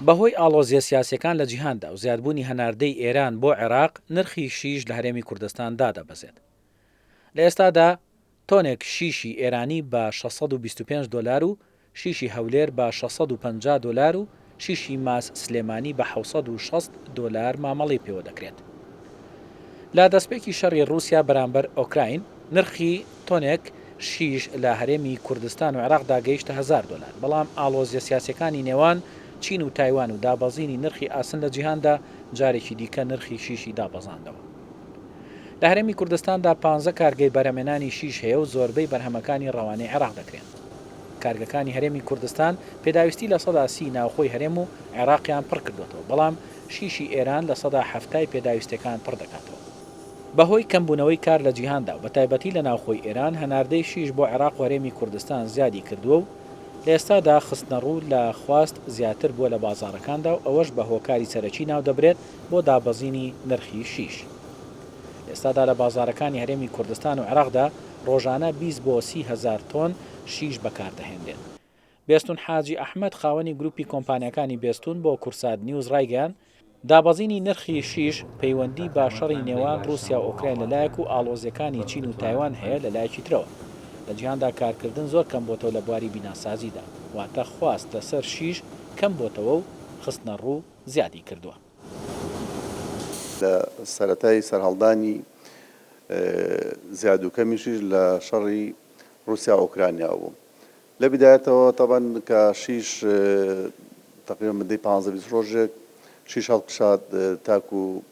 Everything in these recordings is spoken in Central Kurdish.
بەهۆی ئاڵۆزیە سیاسیەکان لە جیهاندا و زیادبوونی هەناردەی ئێران بۆ عێراق نرخی شیش لە هەرێمی کوردستان دادەبەزێت. لە ئێستادا تۆنێک شیشی ئێرانی بە 625 دلار و شیشی هەولێر بە 650 دلار و شیشی ماس سلێمانی بە 760 دلار مامەڵی پێوە دەکرێت. لا دەستپێکی شەڕی رووسیا بەرامبەر ئۆکراین نرخی تۆنێک شیش لە هەرێمی کوردستان و عێراقدا گەیشتە 1000 دلار، بەڵام ئاڵۆزیە سیاسەکانی نێوان چین و تایوان و دابەزینی نرخی ئاسن لە جیهاندا جارێکی دیکە نرخی شیشی دابەزاندەوە. لە هەرێمی کوردستاندا 15 کارگەی بەرهەمێنانی شیش هەیە و زۆربەی بەرهەمەکانی ڕەوانەی عێراق دەکرێن. کارگەکانی هەرێمی کوردستان پێداویستی لە سەدا 30 ناوخۆی هەرێم و عێراقیان پڕ کردوێتەوە، بەڵام شیشی ئێران لە سەدا 70 پێداویستەکان پڕ دەکاتەوە. بەهۆی کەمبوونەوەی کار لە جیهاندا و بەتایبەتی لە ناوخۆی ئێران هەناردەی شیش بۆ عێراق و هەرێمی کوردستان زیادی کردووە و لە ئێستادا خستنەڕوو لە خواست زیاتر بووە لە بازاڕەکاندا و ئەوەش بە هۆکاری سەرەکی ناو دەبرێت بۆ دابەزینی نرخی شیش. ئێستادا لە بازاڕەکانی هەرێمی کوردستان و عێراقدا ڕۆژانە 20 بۆ 30 هزار تۆن شیش بەکاردەهێنرێن. بێستون حاجی ئەحمەد خاوەنی گروپی کۆمپانیەکانی بێستون بۆ کورساد نیوز ڕایگەیان دابەزینی نرخی شیش پەیوەندی بە شەڕی نێوان رووسیا و ئۆکراین لەلایەک و ئاڵۆزیەکانی چین و تایوان هەیە لەلایەکی ترەوە. لە جیهاندا کارکردن زۆر کەم بۆتەوە لە بواری بیناسازیدا، واتە خواست لەسەر شیش کەم بۆتەوە و خستنە ڕوو زیادی کردووە. لە سەرەتای سەرهەڵدانی زیاد و کەمیشیش لە شەڕی رووسیا ئۆکرانیا بوو. لە بدایەتەوە تەبەن کە شیش تقریبا مدەی 15 ڕۆژێک شیش هەڵقشات تاکو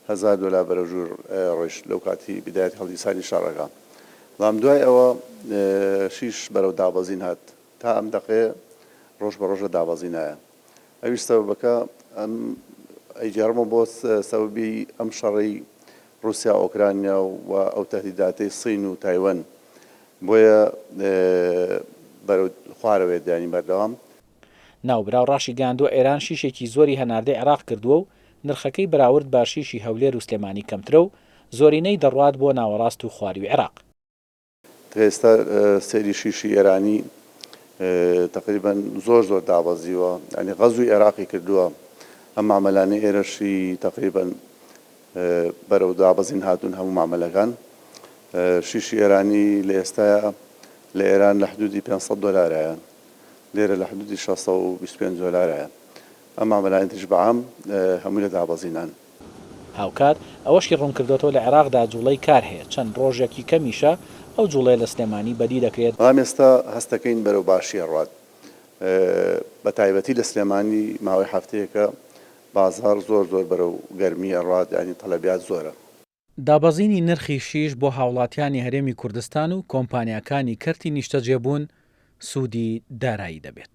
1000 دلار بەرەژوور ڕۆیشت لەو کاتی بدایەتی هەڵگیرسانی شەڕەکە. بەڵام دوای ئەوە شیش بەرەو دابەزین هات تا ئەم دەقێ ڕۆژ بە ڕۆژە دابەزینایە. ئەویش سەبەبەکە ئەیجارمە بۆ سەبەبی ئەم شەڕی رووسیا ئۆکرانیا و ئەو تەهدیداتەی سین و تایوان بۆیە بەرەو خوارەوێت ینی بەردەوام. ناوبراو ڕاشی گاندووە ئێران شیشێکی زۆری هەناردەی عێراق کردووە و نرخەکەی بەراورد بە شیشی هەولێر و سلێمانی کەمترە و زۆرینەی دەڕوات بۆ ناوەڕاست و خواروی عێراق. ئێستا سەیری شیشی ئێرانی تقریبا زۆر دابەزیوە، ینی غەزوی عێراقی کردووە. ئەم مامەلانەی ئێرەشی تقریبا بەرەو دابەزین هاتوون هەموو مامەلەکان. شیشی ئێرانی لە ئێستاە لە ئێران لە حدودی 500 دلارایە، لێرە لە حدودی 625 دلارایە. ئەم مامەلانە تریش بەعام هەمووی لە دابەزینان. هاوکات ئەوەشی ڕوونکردوێتەوە لە عێراقدا جوڵەی کار هەیە، چەند ڕۆژێکی کەمیشە ئەو جوڵەیە لە سلێمانی بەدی دەکرێت. بەڵام ئێستا هەستەکەین بەرەو باشی ڕات، بە تایبەتی لە سلێمانی ماوەی هەفتەیەکە بازار زۆر بەرەو گەرمی ئەڕات، ینی تەلەبیات زۆرە. دابەزینی نرخی شیش بۆ هاوڵاتیانی هەرێمی کوردستان و کۆمپانیاکانی کەرتی نیشتەجێبوون سوودی دارایی دەبێت.